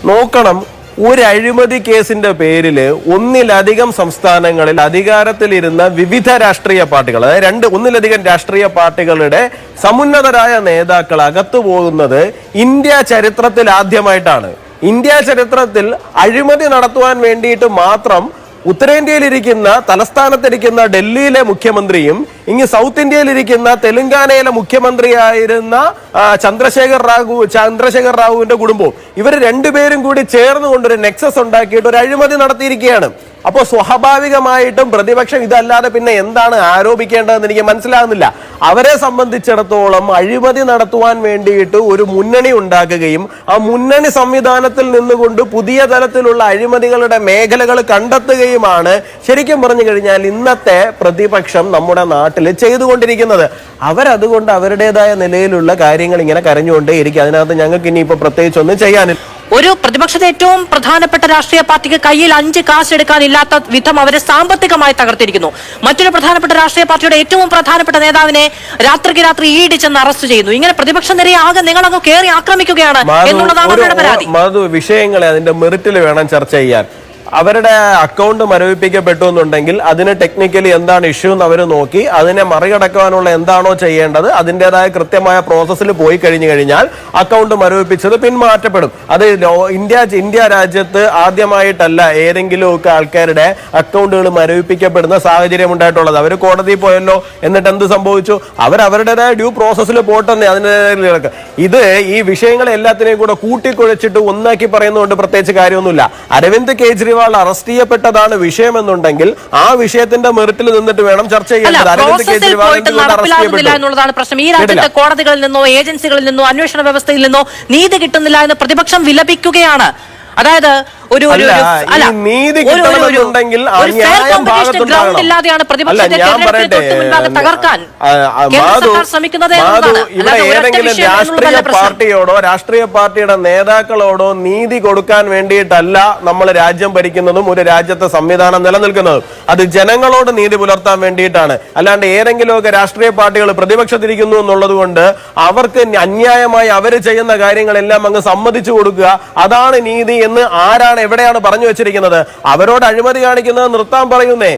നോക്കണം, ഒരു അഴിമതി കേസിന്റെ പേരിൽ ഒന്നിലധികം സംസ്ഥാനങ്ങളിൽ അധികാരത്തിലിരുന്ന വിവിധ രാഷ്ട്രീയ പാർട്ടികൾ, അതായത് ഒന്നിലധികം രാഷ്ട്രീയ പാർട്ടികളുടെ സമുന്നതരായ നേതാക്കൾ അകത്തു പോകുന്നത് ഇന്ത്യ ചരിത്രത്തിൽ ആദ്യമായിട്ടാണ്. ഇന്ത്യ ചരിത്രത്തിൽ അഴിമതി നടത്തുവാൻ വേണ്ടിയിട്ട് മാത്രം ഉത്തരേന്ത്യയിലിരിക്കുന്ന, തലസ്ഥാനത്തിരിക്കുന്ന ഡൽഹിയിലെ മുഖ്യമന്ത്രിയും ഇങ്ങ് സൗത്ത് ഇന്ത്യയിലിരിക്കുന്ന തെലങ്കാനയിലെ മുഖ്യമന്ത്രിയായിരുന്ന ചന്ദ്രശേഖർ റാവുവിന്റെ കുടുംബവും ഇവർ രണ്ടുപേരും കൂടി ചേർന്നുകൊണ്ടൊരു നെക്സസ് ഉണ്ടാക്കിയിട്ട് ഒരു അഴിമതി നടത്തിയിരിക്കുകയാണ്. അപ്പോൾ സ്വാഭാവികമായിട്ടും പ്രതിപക്ഷം ഇതല്ലാതെ പിന്നെ എന്താണ് ആരോപിക്കേണ്ടതെന്ന് എനിക്ക് മനസ്സിലാകുന്നില്ല. അവരെ സംബന്ധിച്ചിടത്തോളം അഴിമതി നടത്തുവാൻ വേണ്ടിയിട്ട് ഒരു മുന്നണി ഉണ്ടാക്കുകയും ആ മുന്നണി സംവിധാനത്തിൽ നിന്നുകൊണ്ട് പുതിയ തലത്തിലുള്ള അഴിമതികളുടെ മേഖലകൾ കണ്ടെത്തുകയുമാണ് ശരിക്കും പറഞ്ഞു കഴിഞ്ഞാൽ ഇന്നത്തെ പ്രതിപക്ഷം നമ്മുടെ നാട്ടിൽ ചെയ്തുകൊണ്ടിരിക്കുന്നത്. അവരതുകൊണ്ട് അവരുടേതായ നിലയിലുള്ള കാര്യങ്ങൾ ഇങ്ങനെ കരഞ്ഞുകൊണ്ടേയിരിക്കും. അതിനകത്ത് ഞങ്ങൾക്ക് ഇനിയിപ്പോൾ പ്രത്യേകിച്ച് ഒന്നും ചെയ്യാനില്ല. ഒരു പ്രതിപക്ഷത്തെ ഏറ്റവും പ്രധാനപ്പെട്ട രാഷ്ട്രീയ പാർട്ടിക്ക് കയ്യിൽ 5 കാശ് എടുക്കാനില്ലാത്ത വിധം അവരെ സാമ്പത്തികമായി തകർത്തിരിക്കുന്നു. മറ്റൊരു പ്രധാനപ്പെട്ട രാഷ്ട്രീയ പാർട്ടിയുടെ ഏറ്റവും പ്രധാനപ്പെട്ട നേതാവിനെ രാത്രിക്ക് രാത്രി ഈടിച്ചെന്ന് അറസ്റ്റ് ചെയ്യുന്നു. ഇങ്ങനെ പ്രതിപക്ഷ നിരയെ ആകെ നിങ്ങളങ്ങ് കയറി ആക്രമിക്കുകയാണ് എന്നുള്ളതാണ് അവരുടെ പരാതി. വിഷയങ്ങളെ അതിന്റെ മെറിറ്റിൽ വേണം ചർച്ച ചെയ്യാൻ. അവരുടെ അക്കൗണ്ട് മരവിപ്പിക്കപ്പെട്ടു എന്നുണ്ടെങ്കിൽ അതിന് ടെക്നിക്കലി എന്താണ് ഇഷ്യൂ എന്ന് അവർ നോക്കി അതിനെ മറികടക്കാനുള്ള എന്താണോ ചെയ്യേണ്ടത് അതിൻ്റെതായ കൃത്യമായ പ്രോസസ്സിൽ പോയി കഴിഞ്ഞാൽ അക്കൗണ്ട് മരവിപ്പിച്ചത് പിന്മാറ്റപ്പെടും. അത് ഇന്ത്യ രാജ്യത്ത് ആദ്യമായിട്ടല്ല ഏതെങ്കിലും ഒക്കെ ആൾക്കാരുടെ അക്കൗണ്ടുകൾ മരവിപ്പിക്കപ്പെടുന്ന സാഹചര്യം ഉണ്ടായിട്ടുള്ളത്. അവർ കോടതിയിൽ പോയല്ലോ, എന്നിട്ട് എന്ത് സംഭവിച്ചു? അവരുടേതായ ഡ്യൂ പ്രോസസ്സിൽ പോട്ടെന്നേ അതിൻ്റെ ഇത് ഈ വിഷയങ്ങളെ എല്ലാത്തിനെയും കൂടെ കൂട്ടിക്കുഴച്ചിട്ട് ഒന്നാക്കി പറയുന്നതുകൊണ്ട് പ്രത്യേകിച്ച് കാര്യമൊന്നുമില്ല. അരവിന്ദ് കെജ്രിവാൾ അറസ്റ്റ് ചെയ്യപ്പെട്ടതാണ് വിഷയമെന്നുണ്ടെങ്കിൽ ആ വിഷയത്തിന്റെ മെറിറ്റിൽ നിന്നിട്ട് വേണം ചർച്ച ചെയ്യേണ്ടത്. അരവിന്ദ് കെജ്രിവാൾ എന്നുള്ളതാണ് പ്രശ്നം. ഈ രാജ്യത്തെ കോടതികളിൽ നിന്നോ ഏജൻസികളിൽ നിന്നോ അന്വേഷണ വ്യവസ്ഥയിൽ നിന്നോ നീതി കിട്ടുന്നില്ല എന്ന് പ്രതിപക്ഷം വിലപിക്കുകയാണ്. അതായത് നീതി കിട്ടണമെന്നുണ്ടെങ്കിൽ ഇല്ലാതെയാണ് പ്രതിപക്ഷത്തെ തകർക്കാൻ ശ്രമിക്കുന്നത്. ഇവിടെ ഏതെങ്കിലും രാഷ്ട്രീയ പാർട്ടിയോടോ രാഷ്ട്രീയ പാർട്ടിയുടെ നേതാക്കളോടോ നീതി കൊടുക്കാൻ വേണ്ടിയിട്ടല്ല നമ്മൾ രാജ്യം ഭരിക്കുന്നതും ഒരു രാജ്യത്തെ സംവിധാനം നിലനിൽക്കുന്നതും. അത് ജനങ്ങളോട് നീതി പുലർത്താൻ വേണ്ടിയിട്ടാണ്. അല്ലാണ്ട് ഏതെങ്കിലുമൊക്കെ രാഷ്ട്രീയ പാർട്ടികൾ പ്രതിപക്ഷത്തിരിക്കുന്നു എന്നുള്ളത് കൊണ്ട് അവർക്ക് അന്യായമായി അവർ ചെയ്യുന്ന കാര്യങ്ങളെല്ലാം അങ്ങ് സമ്മതിച്ചു കൊടുക്കുക, അതാണ് നീതി എന്ന് ആരാണ് എവിടെയാണ് പറഞ്ഞു വെച്ചിരിക്കുന്നത്? അവരോട് അഴിമതി കാണിക്കുന്നത് നിർത്താൻ പറയുന്നേ.